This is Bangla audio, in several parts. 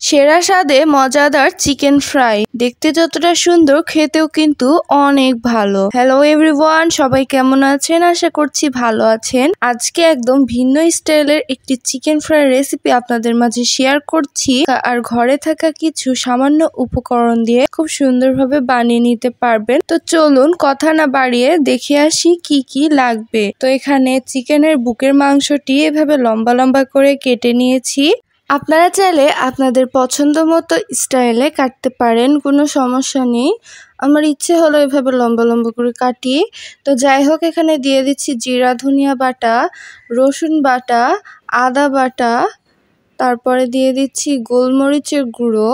সেরা স্বাদে মজাদার চিকেন ফ্রাই, দেখতে যতটা সুন্দর খেতেও কিন্তু অনেক ভালো। হ্যালো এভরিওয়ান, সবাই কেমন আছেন? আশা করছি ভালো আছেন। আজকে একদম ভিন্ন স্টাইলের একটি চিকেন ফ্রাই রেসিপি আপনাদের মাঝে শেয়ার করছি, আর ঘরে থাকা কিছু সামান্য উপকরণ দিয়ে খুব সুন্দরভাবে বানিয়ে নিতে পারবেন। তো চলুন কথা না বাড়িয়ে দেখে আসি কি কি লাগবে। তো এখানে চিকেনের বুকের মাংসটি এভাবে লম্বা লম্বা করে কেটে নিয়েছি। আপনারা চাইলে আপনাদের পছন্দ মতো স্টাইলে কাটতে পারেন, কোনো সমস্যা নেই। আমার ইচ্ছে হলো এভাবে লম্বা লম্বা করে কাটি। তো যাই হোক, এখানে দিয়ে দিচ্ছি জিরা ধনিয়া বাটা, রসুন বাটা, আদা বাটা, তারপরে দিয়ে দিচ্ছি গোলমরিচের গুঁড়ো,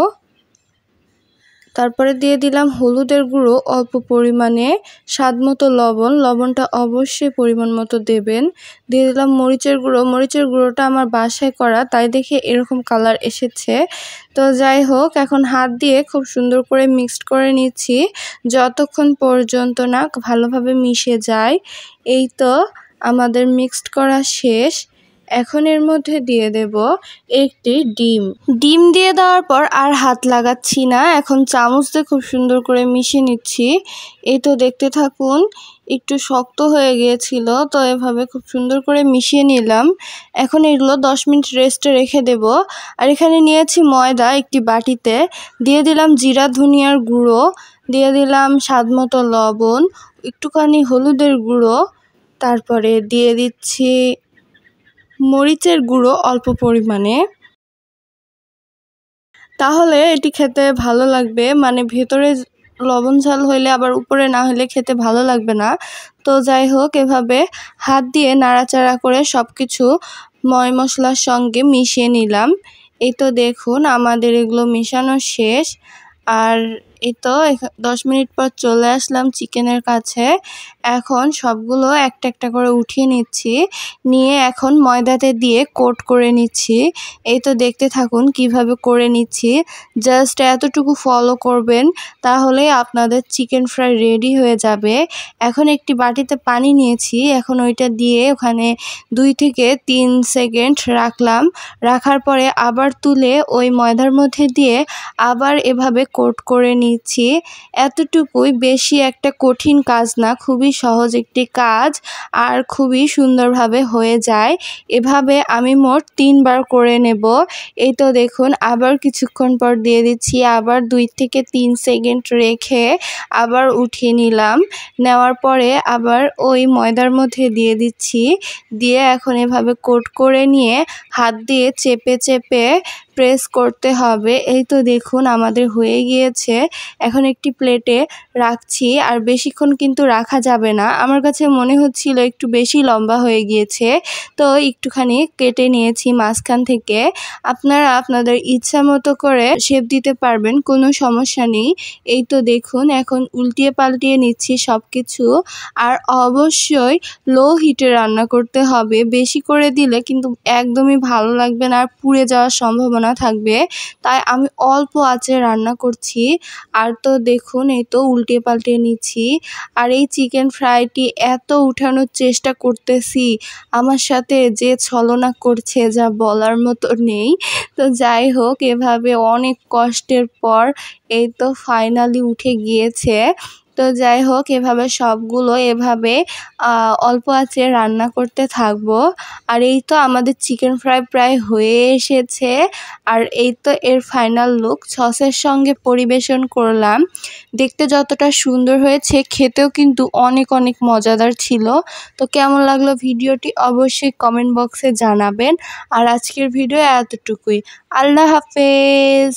তারপরে দিয়ে দিলাম হলুদের গুঁড়ো অল্প পরিমাণে, স্বাদ মতো লবণ, লবণটা অবশ্যই পরিমাণ মতো দেবেন। দিয়ে দিলাম মরিচের গুঁড়ো, মরিচের গুঁড়োটা আমার বাসায় করা, তাই দেখে এরকম কালার এসেছে। তো যাই হোক, এখন হাত দিয়ে খুব সুন্দর করে মিক্সড করে নিচ্ছি যতক্ষণ পর্যন্ত না ভালোভাবে মিশে যায়। এই তো আমাদের মিক্সড করা শেষ। এখন এর মধ্যে দিয়ে দেব একটি ডিম দিয়ে দেওয়ার পর আর হাত লাগাচ্ছি না, এখন চামচ দিয়ে খুব সুন্দর করে মিশিয়ে নিচ্ছি। এই তো দেখতে থাকুন, একটু শক্ত হয়ে গিয়েছিল, তো এভাবে খুব সুন্দর করে মিশিয়ে নিলাম। এখন এগুলো 10 মিনিট রেস্টে রেখে দেব। আর এখানে নিয়েছি ময়দা, একটি বাটিতে দিয়ে দিলাম জিরা ধনিয়ার গুঁড়ো, দিয়ে দিলাম স্বাদ মতো লবণ, একটুখানি হলুদের গুঁড়ো, তারপরে দিয়ে দিচ্ছি মরিচের গুঁড়ো অল্প পরিমাণে। তাহলে এটি খেতে ভালো লাগবে, মানে ভেতরে লবণ ঝাল হইলে আবার উপরে না হলে খেতে ভালো লাগবে না। তো যাই হোক, এভাবে হাত দিয়ে নাড়াচাড়া করে সব কিছু ময় মশলার সঙ্গে মিশিয়ে নিলাম। এই তো দেখুন আমাদের এগুলো মেশানো শেষ। আর এই তো 10 মিনিট পর চলে আসলাম চিকেনের কাছে। এখন সবগুলো একটা একটা করে উঠিয়ে নিচ্ছি, নিয়ে এখন ময়দাতে দিয়ে কোট করে নিচ্ছি। এই তো দেখতে থাকুন কিভাবে করে নিচ্ছি। জাস্ট এতটুকু ফলো করবেন, তাহলেই আপনাদের চিকেন ফ্রাই রেডি হয়ে যাবে। এখন একটি বাটিতে পানি নিয়েছি, এখন ওইটা দিয়ে ওখানে 2 থেকে 3 সেকেন্ড রাখলাম। রাখার পরে আবার তুলে ওই ময়দার মধ্যে দিয়ে আবার এভাবে কোট করে নিচ্ছি। এতটুকুই, বেশি একটা কঠিন কাজ না, খুবই সহজ একটি কাজ, আর খুবই সুন্দরভাবে হয়ে যায়। এভাবে আমি মোট 3 বার করে নেব। এই তো দেখুন আবার কিছুক্ষণ পর দিয়ে দিচ্ছি, আবার 2 থেকে 3 সেকেন্ড রেখে আবার উঠিয়ে নিলাম। নেওয়ার পরে আবার ওই ময়দার মধ্যে দিয়ে দিচ্ছি, দিয়ে এখন এভাবে কোট করে নিয়ে হাত দিয়ে চেপে চেপে প্রেস করতে হবে। এই তো দেখুন আমাদের হয়ে গিয়েছে। এখন একটি প্লেটে রাখছি, আর বেশিক্ষণ কিন্তু রাখা যাবে না, আমার কাছে মনে হচ্ছিল একটু বেশি লম্বা হয়ে গিয়েছে, তো একটুখানি কেটে নিয়েছি মাঝখান থেকে। আপনারা আপনাদের ইচ্ছা মতো করে শেপ দিতে পারবেন, কোনো সমস্যা নেই। এই তো দেখুন এখন উল্টিয়ে পাল্টিয়ে নিচ্ছি সব কিছু। আর অবশ্যই লো হিটে রান্না করতে হবে, বেশি করে দিলে কিন্তু একদমই ভালো লাগবে না, আর পুড়ে যাওয়ার সম্ভাবনা থাকবে। তাই আমি অল্প আঁচে রান্না করছি। আর তো দেখুন এই তো উল্টিয়ে পাল্টিয়ে নিচ্ছি। আর এই চিকেন ফ্রাইটি এত উঠানোর চেষ্টা করতেছি, আমার সাথে যে ছলনা করছে যা বলার মতো নেই। তো যাই হোক, এভাবে অনেক কষ্টের পর এই তো ফাইনালি উঠে গিয়েছে। তো যাই হোক, এভাবে সবগুলো এভাবে অল্প আঁচে রান্না করতে থাকবো। আর এই তো আমাদের চিকেন ফ্রাই প্রায় হয়ে এসেছে। আর এই তো এর ফাইনাল লুক, সসের সঙ্গে পরিবেশন করলাম। দেখতে যতটা সুন্দর হয়েছে, খেতেও কিন্তু অনেক অনেক মজাদার ছিল। তো কেমন লাগলো ভিডিওটি অবশ্যই কমেন্ট বক্সে জানাবেন। আর আজকের ভিডিও এতটুকুই। আল্লাহ হাফেজ।